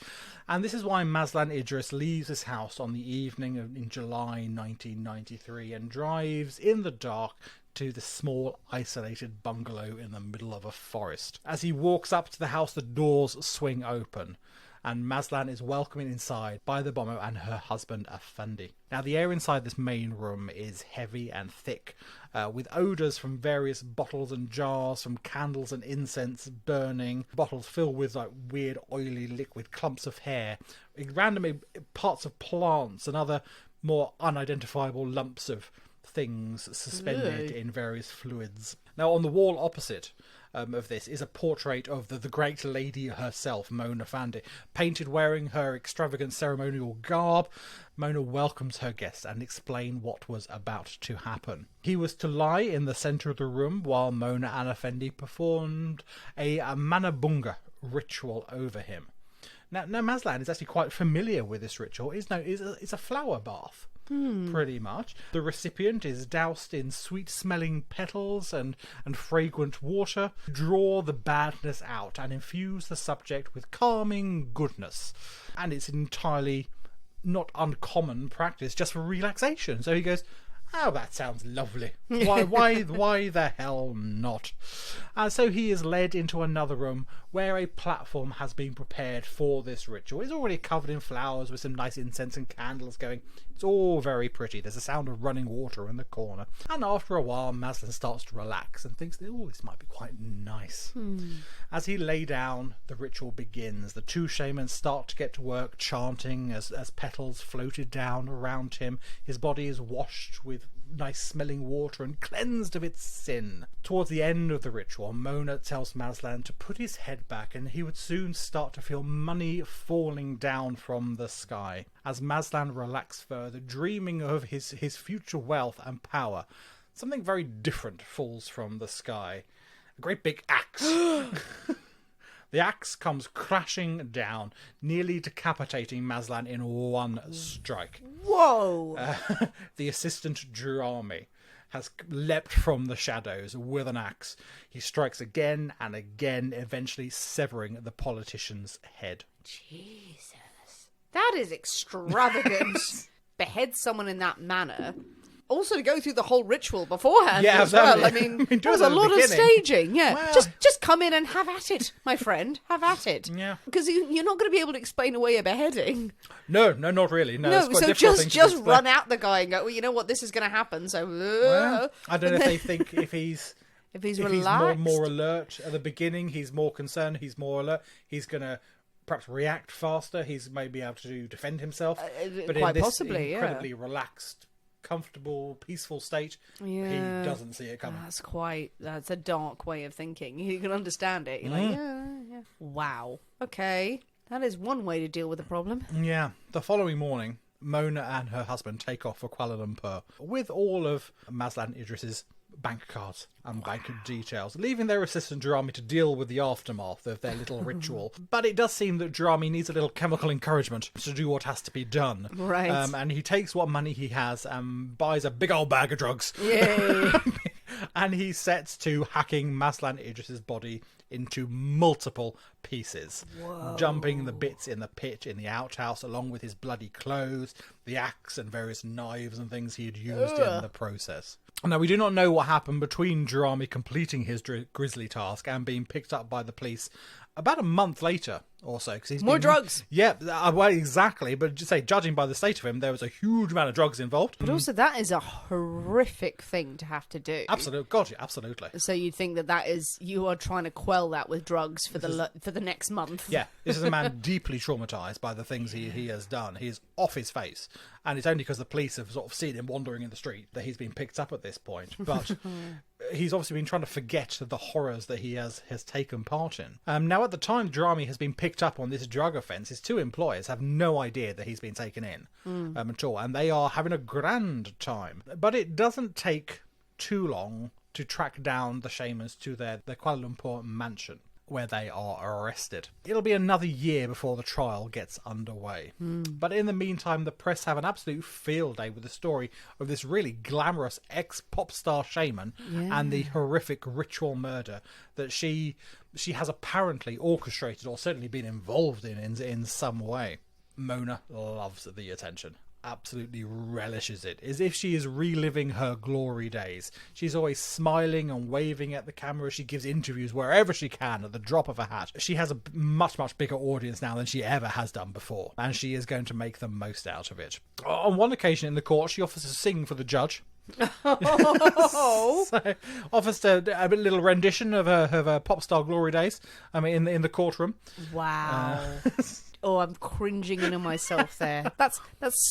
And this is why Maslan Idris leaves his house on the evening in July 1993 and drives in the dark to the small, isolated bungalow in the middle of a forest. As he walks up to the house, the doors swing open, and Maslan is welcomed inside by the bomber and her husband, Fandey. Now, the air inside this main room is heavy and thick, with odours from various bottles and jars, from candles and incense burning, bottles filled with like weird, oily liquid clumps of hair, randomly parts of plants and other more unidentifiable lumps of things suspended in various fluids. Now, on the wall opposite of this is a portrait of the great lady herself, Mona Fandey, painted wearing her extravagant ceremonial garb. Mona welcomes her guests and explains what was about to happen. He was to lie in the centre of the room while Mona and Fandey performed a manabunga ritual over him. Now Maslan is actually quite familiar with this ritual. It's a flower bath. Pretty much. The recipient is doused in sweet-smelling petals and fragrant water to draw the badness out and infuse the subject with calming goodness. And it's entirely not uncommon practice just for relaxation. So he goes, oh, that sounds lovely. Why the hell not? And so he is led into another room where a platform has been prepared for this ritual. It's already covered in flowers with some nice incense and candles going. It's all very pretty. There's a sound of running water in the corner. And after a while, Maslan starts to relax and thinks, oh, this might be quite nice. As he lay down, the ritual begins. The two shamans start to get to work chanting as petals floated down around him. His body is washed with nice smelling water and cleansed of its sin. Towards the end of the ritual, Mona tells Maslan to put his head back and he would soon start to feel money falling down from the sky. As Maslan relaxed further, dreaming of his future wealth and power, something very different falls from the sky. A great big axe. The axe comes crashing down, nearly decapitating Maslan in one strike. Whoa! The assistant Jurami has leapt from the shadows with an axe. He strikes again and again, eventually severing the politician's head. Jesus. That is extravagant. Behead someone in that manner. Also to go through the whole ritual beforehand as well. I mean there's a lot of staging. Yeah, well, just come in and have at it, my friend. Have at it. Yeah, because you're not going to be able to explain away a beheading. No, not really. No, so just run out the guy and go, well, you know what, this is going to happen. So well, I don't know if they think if he's relaxed, more alert at the beginning, he's more concerned, he's more alert, he's going to perhaps react faster. He's maybe able to defend himself, but quite in this possibly, incredibly relaxed comfortable, peaceful state, Yeah. he doesn't see it coming. That's a dark way of thinking. You can understand it. You're like, yeah. Wow. Okay. That is one way to deal with the problem. Yeah. The following morning, Mona and her husband take off for Kuala Lumpur with all of Maslan Idris's bank cards and bank details, leaving their assistant Jarami to deal with the aftermath of their little ritual. But it does seem that Jarami needs a little chemical encouragement to do what has to be done. Right. And he takes what money he has and buys a big old bag of drugs. Yay. And he sets to hacking Maslan Idris's body into multiple pieces, jumping the bits in the pit in the outhouse along with his bloody clothes, the axe and various knives and things he had used in the process. Now, we do not know what happened between Jarami completing his grisly task and being picked up by the police about a month later or so. Cause More drugs. Yeah, well, exactly. But just say, judging by the state of him, there was a huge amount of drugs involved. But also, that is a horrific thing to have to do. Absolutely. God, yeah, absolutely. So you'd think that is, you are trying to quell that with drugs for the next month. Yeah, this is a man deeply traumatised by the things he has done. He is off his face. And it's only because the police have sort of seen him wandering in the street that he's been picked up at this point. But he's obviously been trying to forget the horrors that he has taken part in. Now, at the time Jarami has been picked up on this drug offence, his two employers have no idea that he's been taken in at all. And they are having a grand time. But it doesn't take too long to track down the shamans to their Kuala Lumpur mansion, where they are arrested. It'll be another year before the trial gets underway. But in the meantime, the press have an absolute field day with the story of this really glamorous ex-pop star shaman and the horrific ritual murder that she has apparently orchestrated or certainly been involved in some way. Mona loves the attention. Absolutely relishes it, as if she is reliving her glory days. She's always smiling and waving at the camera. She gives interviews wherever she can at the drop of a hat. She has a much bigger audience now than she ever has done before, and she is going to make the most out of it. On one occasion in the court, she offers to sing for the judge. Oh. So, offers a little rendition of her pop star glory days. I mean, in the courtroom. Wow. Oh, I'm cringing into myself there. That's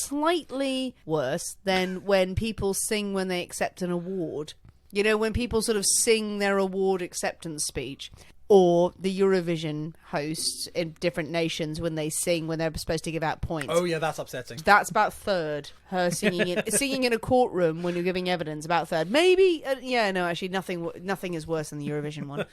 slightly worse than when people sing when they accept an award. You know, when people sort of sing their award acceptance speech. Or the Eurovision hosts in different nations when they sing when they're supposed to give out points. Oh yeah, that's upsetting. That's about third. Her singing in a courtroom when you're giving evidence, about third. Maybe actually nothing is worse than the Eurovision one.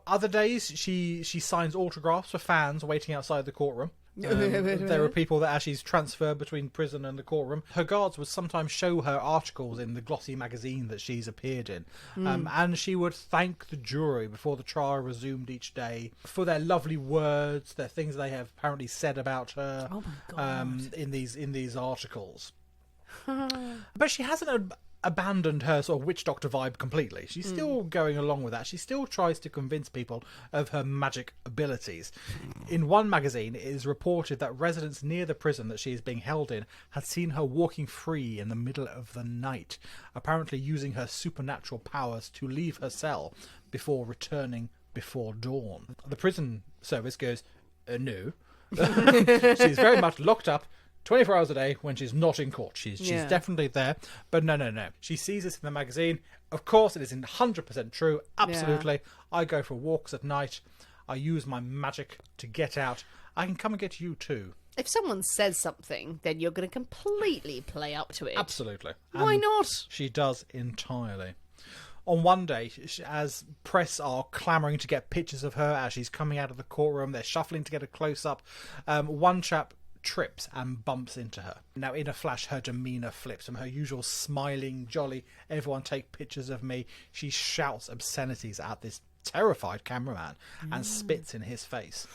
Other days she signs autographs for fans waiting outside the courtroom. There are people that actually transfer between prison and the courtroom. Her guards would sometimes show her articles in the glossy magazine that she's appeared in, and she would thank the jury before the trial resumed each day for their lovely words, their things they have apparently said about her. Oh my God. In these articles. But she hasn't abandoned her sort of witch doctor vibe completely. She's still going along with that. She still tries to convince people of her magic abilities. In one magazine, it is reported that residents near the prison that she is being held in had seen her walking free in the middle of the night, apparently using her supernatural powers to leave her cell before returning before dawn. The prison service goes, no. She's very much locked up 24 hours a day when she's not in court. She's definitely there. But no. She sees this in the magazine. Of course, it is 100% true. Absolutely. Yeah. I go for walks at night. I use my magic to get out. I can come and get you too. If someone says something, then you're going to completely play up to it. Absolutely. Why not? She does entirely. On one day, as press are clamouring to get pictures of her as she's coming out of the courtroom, they're shuffling to get a close-up. One chap trips and bumps into her. Now, in a flash, her demeanour flips from her usual smiling, jolly, everyone take pictures of me. She shouts obscenities at this terrified cameraman and spits in his face.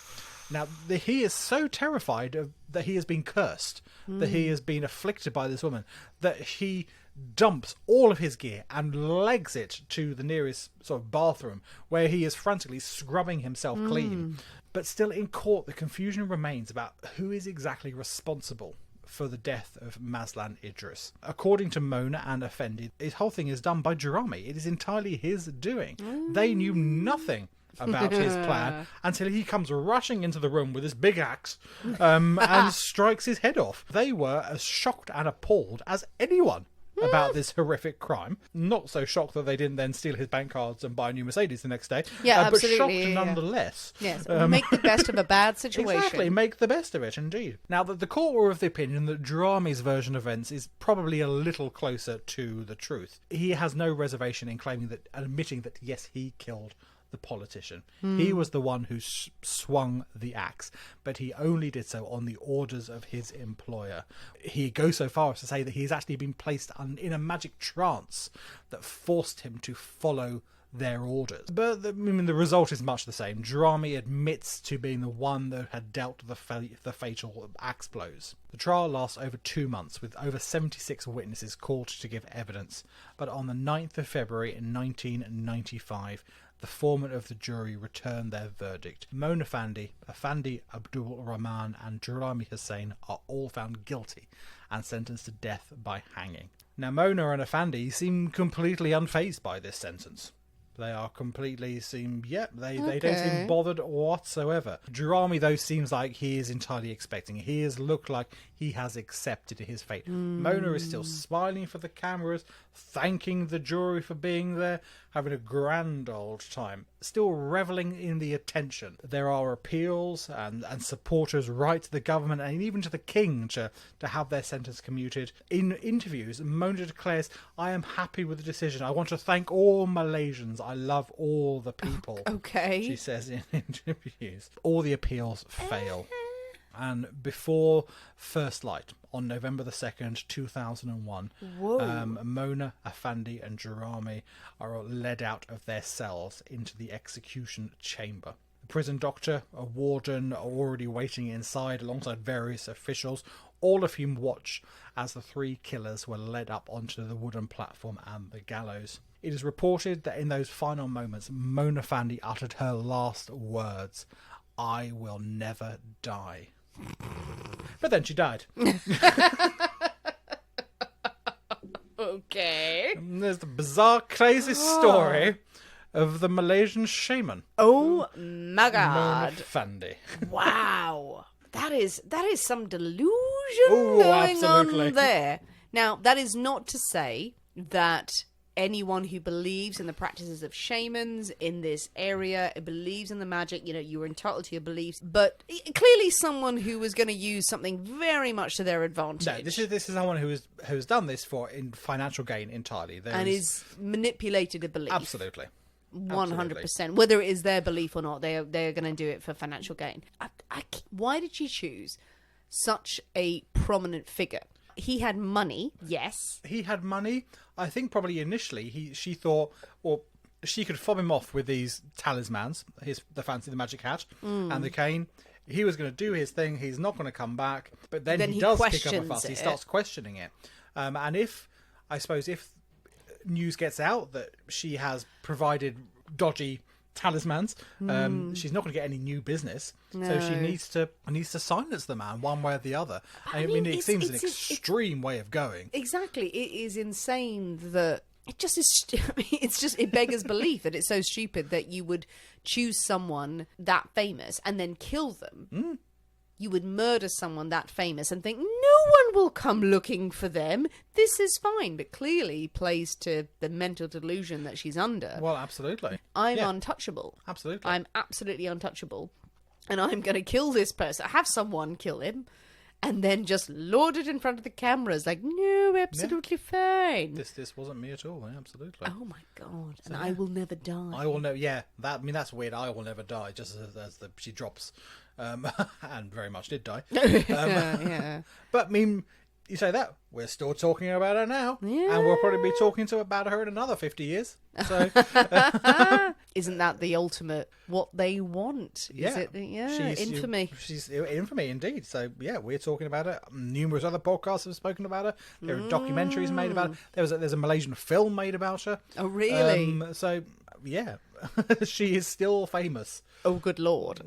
Now, he is so terrified that he has been cursed, that he has been afflicted by this woman, that he dumps all of his gear and legs it to the nearest sort of bathroom, where he is frantically scrubbing himself clean. But still in court, the confusion remains about who is exactly responsible for the death of Maslan Idris. According to Mona and Fandey, this whole thing is done by Jarami. It is entirely his doing. They knew nothing about his plan until he comes rushing into the room with this big axe and strikes his head off. They were as shocked and appalled as anyone about this horrific crime. Not so shocked that they didn't then steal his bank cards and buy a new Mercedes the next day. Yeah, but shocked absolutely, yeah. nonetheless. Yes, make the best of a bad situation. Exactly, make the best of it, indeed. Now, the court were of the opinion that Jarami's version of events is probably a little closer to the truth. He has no reservation in claiming that, admitting that, yes, he killed the politician. He was the one who swung the axe, but he only did so on the orders of his employer. He goes so far as to say that he's actually been placed in a magic trance that forced him to follow their orders. But the result is much the same. Jarami admits to being the one that had dealt the fatal axe blows. The trial lasts over 2 months, with over 76 witnesses called to give evidence. But on the 9th of February in 1995, the foreman of the jury returned their verdict. Mona Fandey, Afandi Abdul Rahman and Jarami Hussain are all found guilty and sentenced to death by hanging. Now, Mona and Afandi seem completely unfazed by this sentence. They are completely they don't seem bothered whatsoever. Jarami, though, seems like he is entirely expecting. He has looked like he has accepted his fate. Mona is still smiling for the cameras, thanking the jury for being there, having a grand old time, still revelling in the attention. There are appeals and supporters write to the government and even to the king to have their sentence commuted. In interviews, Mona declares, "I am happy with the decision. I want to thank all Malaysians. I love all the people." Okay. She says in interviews. All the appeals fail. And before first light, on November the 2nd, 2001, Mona, Afandi and Jarami are led out of their cells into the execution chamber. The prison doctor, a warden, are already waiting inside alongside various officials, all of whom watch as the three killers were led up onto the wooden platform and the gallows. It is reported that in those final moments, Mona Fandey uttered her last words, "I will never die." But then she died. Okay. And there's the bizarre, crazy story of the Malaysian shaman. Oh my God. Mona Fandey. Wow. That is some delusion Ooh, going absolutely. on there. Now, that is not to say that anyone who believes in the practices of shamans in this area, believes in the magic, you're entitled to your beliefs, but clearly someone who was going to use something very much to their advantage. No, this is someone who's done this in financial gain entirely. And is manipulated a belief. Absolutely. 100%. Whether it is their belief or not, they're going to do it for financial gain. Why did she choose such a prominent figure? He had money, yes. He had money. I think probably initially she thought, or she could fob him off with these talismans, the magic hat and the cane. He was going to do his thing. He's not going to come back. But then he does pick up a fuss. He starts questioning it. And if news gets out that she has provided dodgy talismans, she's not going to get any new business. No. So she needs to silence the man one way or the other. I mean, it seems an extreme way of going. Exactly. It is insane that it just is. It beggars belief that it's so stupid that you would choose someone that famous and then kill them. You would murder someone that famous and think no one will come looking for them. This is fine, but clearly plays to the mental delusion that she's under. Well, absolutely. I'm untouchable. Absolutely. I'm absolutely untouchable. And I'm going to kill this person. Have someone kill him. And then just lord it in front of the cameras like, no, absolutely fine. This wasn't me at all. Yeah, absolutely. Oh my God. So, and I will never die. I will never, yeah. That's weird. I will never die, just as she drops. And very much did die. Yeah. But, you say that, we're still talking about her now. Yeah. And we'll probably be talking about her in another 50 years. So, isn't that the ultimate what they want? Yeah. Is it? Yeah, infamy. She's infamy indeed. So, yeah, we're talking about her. Numerous other podcasts have spoken about her. There are documentaries made about her. There's a Malaysian film made about her. Oh, really? So, yeah, she is still famous. Oh, good Lord.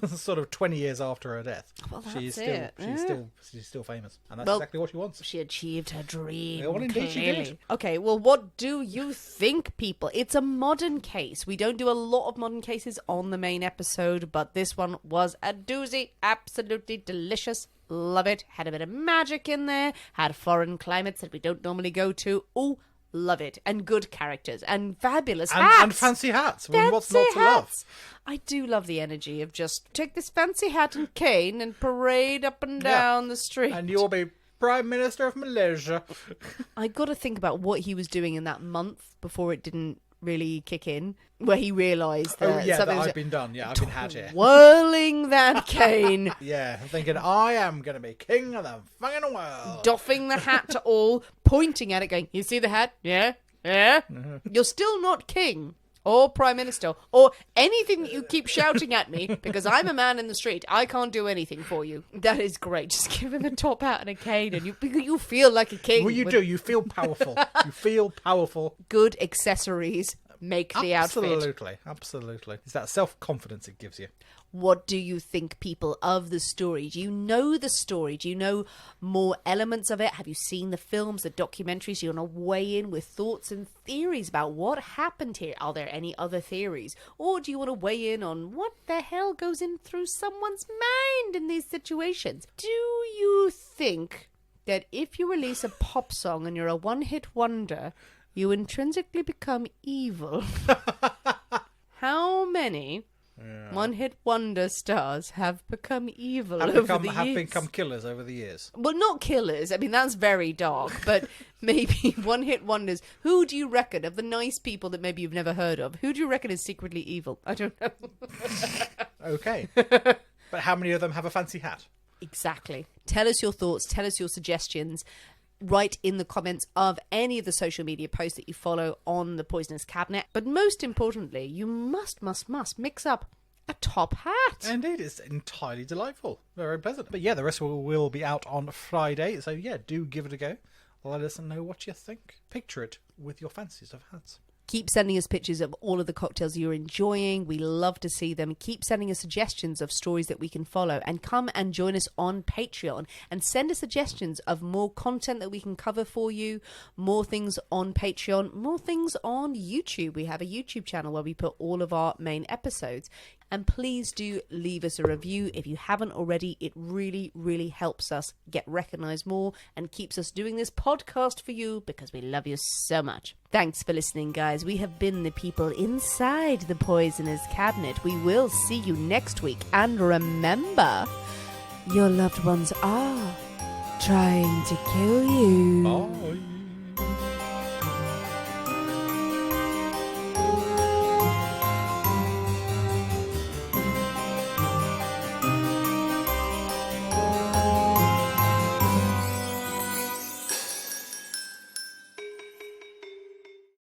Sort of 20 years after her death. Well, that's it. She's still famous. And that's exactly what she wants. She achieved her dream. Well, indeed she did. Okay, well, what do you think, people? It's a modern case. We don't do a lot of modern cases on the main episode, but this one was a doozy. Absolutely delicious. love it. Had a bit of magic in there. Had foreign climates that we don't normally go to. Oh, love it. And good characters. And fabulous hats. And fancy hats. Well, what's not to love? I do love the energy of just take this fancy hat and cane and parade up and down the street. And you'll be Prime Minister of Malaysia. I got to think about what he was doing in that month before it didn't really kick in, where he realised that that something was I've been done. Yeah, I've been had here. Whirling that cane. Yeah, thinking I am going to be king of the fucking world. Doffing the hat to all, pointing at it, going, you see the hat? Yeah? Yeah? You're still not king or prime minister or anything that you keep shouting at me because I'm a man in the street. I can't do anything for you. That is great. Just give him a top hat and a cane and you feel like a king. Well, you do. You feel powerful. You feel powerful. Good accessories make the outfit. Absolutely. It's that self-confidence it gives you. What do you think, people, of the story? Do you know the story? Do you know more elements of it? Have you seen the films, the documentaries? Do you want to weigh in with thoughts and theories about what happened here? Are there any other theories? Or do you want to weigh in on what the hell goes in through someone's mind in these situations? Do you think that if you release a pop song and you're a one-hit wonder, you intrinsically become evil? How many one-hit wonder stars have become evil over the years? Have become killers over the years. Well, not killers. I mean, that's very dark. But maybe one-hit wonders. Who do you reckon, of the nice people that maybe you've never heard of, who do you reckon is secretly evil? I don't know. Okay. But how many of them have a fancy hat? Exactly. Tell us your thoughts. Tell us your suggestions. Write in the comments of any of the social media posts that you follow on the Poisonous Cabinet. But most importantly, you must mix up a top hat. Indeed, it's entirely delightful. Very pleasant. But yeah, the rest will be out on Friday. So yeah, do give it a go. Let us know what you think. Picture it with your fancies of hats. Keep sending us pictures of all of the cocktails you're enjoying. We love to see them. Keep sending us suggestions of stories that we can follow. And come and join us on Patreon. And send us suggestions of more content that we can cover for you. More things on Patreon. More things on YouTube. We have a YouTube channel where we put all of our main episodes. And please do leave us a review if you haven't already. It really, really helps us get recognised more and keeps us doing this podcast for you because we love you so much. Thanks for listening, guys. We have been the people inside the Poisoner's Cabinet. We will see you next week. And remember, your loved ones are trying to kill you. Bye.